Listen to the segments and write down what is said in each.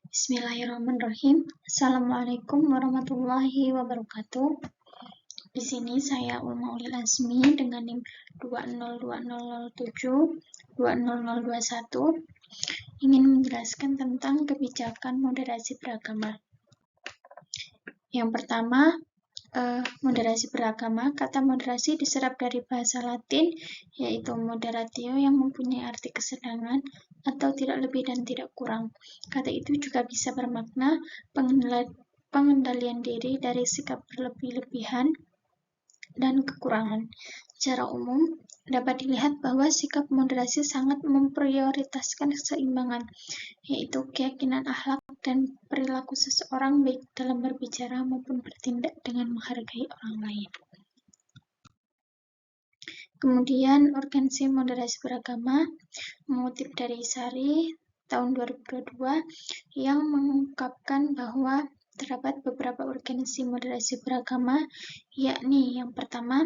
Bismillahirrahmanirrahim. Assalamualaikum warahmatullahi wabarakatuh. Di sini saya Ulma Ulil Azmi dengan NIM 2020007 ingin menjelaskan tentang kebijakan moderasi beragama. Yang pertama, moderasi beragama. Kata moderasi diserap dari bahasa Latin, yaitu moderatio, yang mempunyai arti kesedaran atau tidak lebih dan tidak kurang. Kata itu juga bisa bermakna pengendalian diri dari sikap berlebih-lebihan dan kekurangan. Secara umum, dapat dilihat bahwa sikap moderasi sangat memprioritaskan keseimbangan, yaitu keyakinan akhlak dan perilaku seseorang baik dalam berbicara maupun bertindak dengan menghargai orang lain. Kemudian, urgensi moderasi beragama mengutip dari Sari tahun 2022 yang mengungkapkan bahwa terdapat beberapa urgensi moderasi beragama, yakni yang pertama,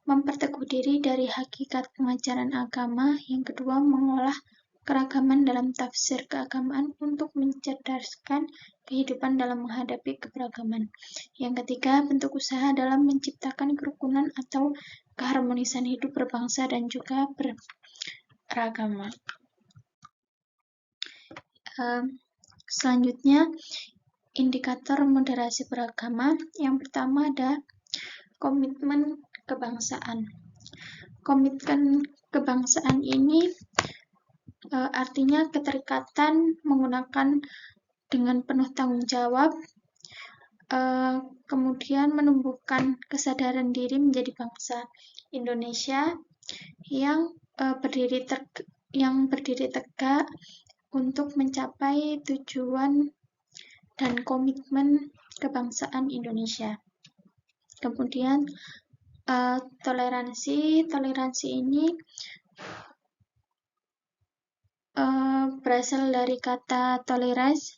memperteguh diri dari hakikat pengajaran agama, yang kedua, mengolah keragaman dalam tafsir keagamaan untuk mencerdaskan kehidupan dalam menghadapi keberagaman. Yang ketiga, bentuk usaha dalam menciptakan kerukunan atau keharmonisan hidup berbangsa dan juga beragama. Selanjutnya, indikator moderasi beragama. Yang pertama ada komitmen kebangsaan. Komitmen kebangsaan ini artinya keterikatan menggunakan dengan penuh tanggung jawab, kemudian menumbuhkan kesadaran diri menjadi bangsa Indonesia yang berdiri tegak untuk mencapai tujuan dan komitmen kebangsaan Indonesia. Kemudian toleransi ini berasal dari kata toleras,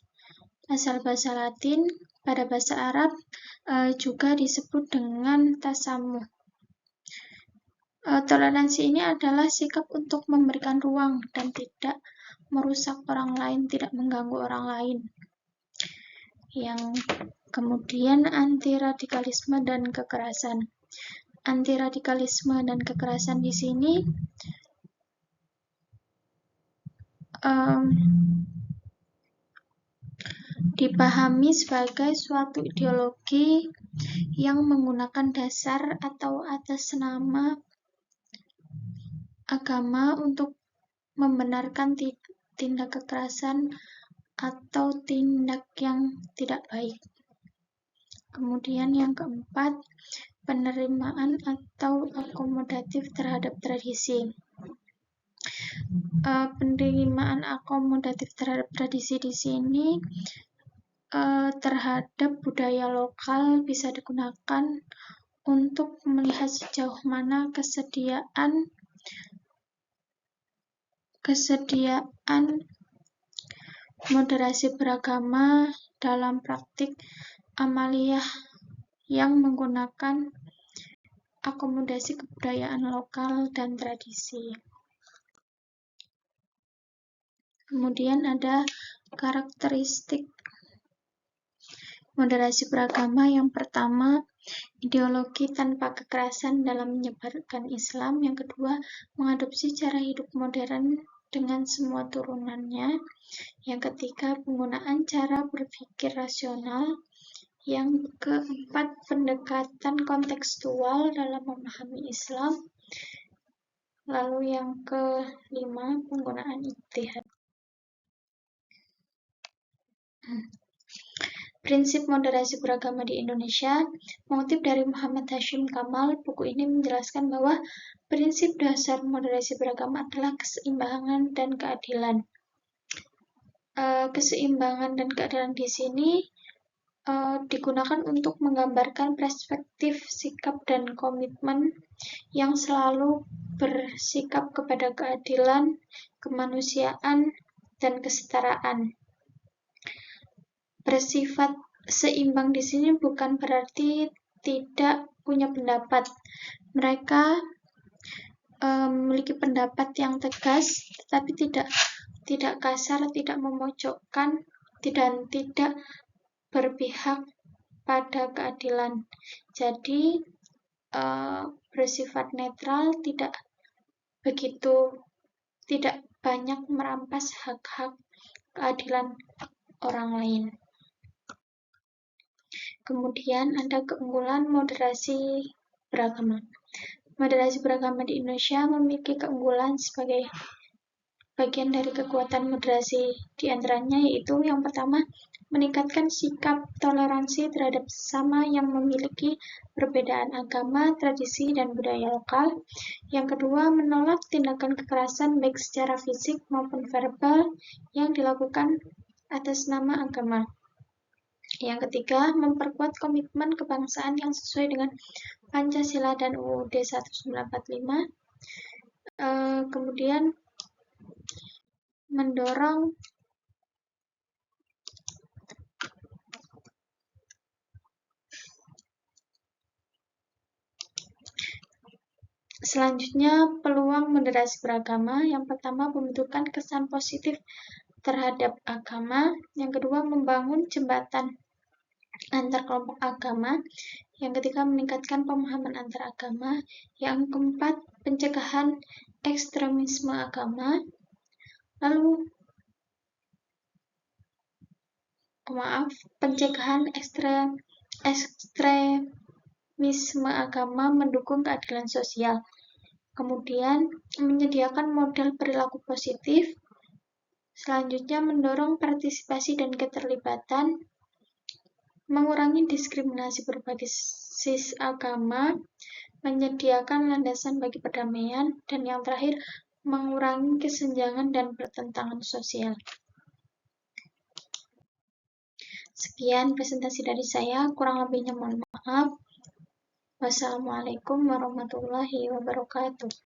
asal bahasa Latin. Pada bahasa Arab juga disebut dengan tasamuh. Toleransi ini adalah sikap untuk memberikan ruang dan tidak merusak orang lain, tidak mengganggu orang lain. Yang kemudian anti-radikalisme dan kekerasan. Anti-radikalisme dan kekerasan di sini dipahami sebagai suatu ideologi yang menggunakan dasar atau atas nama agama untuk membenarkan tindak kekerasan atau tindak yang tidak baik. Kemudian yang keempat, penerimaan atau akomodatif terhadap tradisi. Penerimaan akomodatif terhadap tradisi di sini terhadap budaya lokal bisa digunakan untuk melihat sejauh mana kesediaan moderasi beragama dalam praktik amaliyah yang menggunakan akomodasi kebudayaan lokal dan tradisi. Kemudian ada karakteristik moderasi beragama. Yang pertama, ideologi tanpa kekerasan dalam menyebarkan Islam. Yang kedua, mengadopsi cara hidup modern dengan semua turunannya. Yang ketiga, penggunaan cara berpikir rasional. Yang keempat, pendekatan kontekstual dalam memahami Islam. Lalu yang kelima, penggunaan ijtihad. Prinsip moderasi beragama di Indonesia, mengutip dari Muhammad Hashim Kamal, buku ini menjelaskan bahwa prinsip dasar moderasi beragama adalah keseimbangan dan keadilan. Keseimbangan dan keadilan di sini digunakan untuk menggambarkan perspektif, sikap, dan komitmen yang selalu bersikap kepada keadilan, kemanusiaan, dan kesetaraan. Bersifat seimbang di sini bukan berarti tidak punya pendapat. Mereka memiliki pendapat yang tegas, tetapi tidak kasar, tidak memojokkan dan tidak berpihak pada keadilan. Jadi bersifat netral, tidak banyak merampas hak-hak keadilan orang lain. Kemudian ada keunggulan moderasi beragama. Moderasi beragama di Indonesia memiliki keunggulan sebagai bagian dari kekuatan moderasi, di antaranya yaitu yang pertama, meningkatkan sikap toleransi terhadap sesama yang memiliki perbedaan agama, tradisi, dan budaya lokal. Yang kedua, menolak tindakan kekerasan baik secara fisik maupun verbal yang dilakukan atas nama agama. Yang ketiga, memperkuat komitmen kebangsaan yang sesuai dengan Pancasila dan UUD 1945. Kemudian mendorong selanjutnya peluang moderasi beragama. Yang pertama, pembentukan kesan positif terhadap agama. Yang kedua, membangun jembatan antar kelompok agama. Yang ketiga, meningkatkan pemahaman antar agama. Yang keempat, pencegahan ekstremisme agama. Pencegahan ekstremisme agama mendukung keadilan sosial. Kemudian, menyediakan model perilaku positif. Selanjutnya, mendorong partisipasi dan keterlibatan, mengurangi diskriminasi berbasis agama, menyediakan landasan bagi perdamaian, dan yang terakhir, mengurangi kesenjangan dan pertentangan sosial. Sekian presentasi dari saya, kurang lebihnya mohon maaf. Wassalamualaikum warahmatullahi wabarakatuh.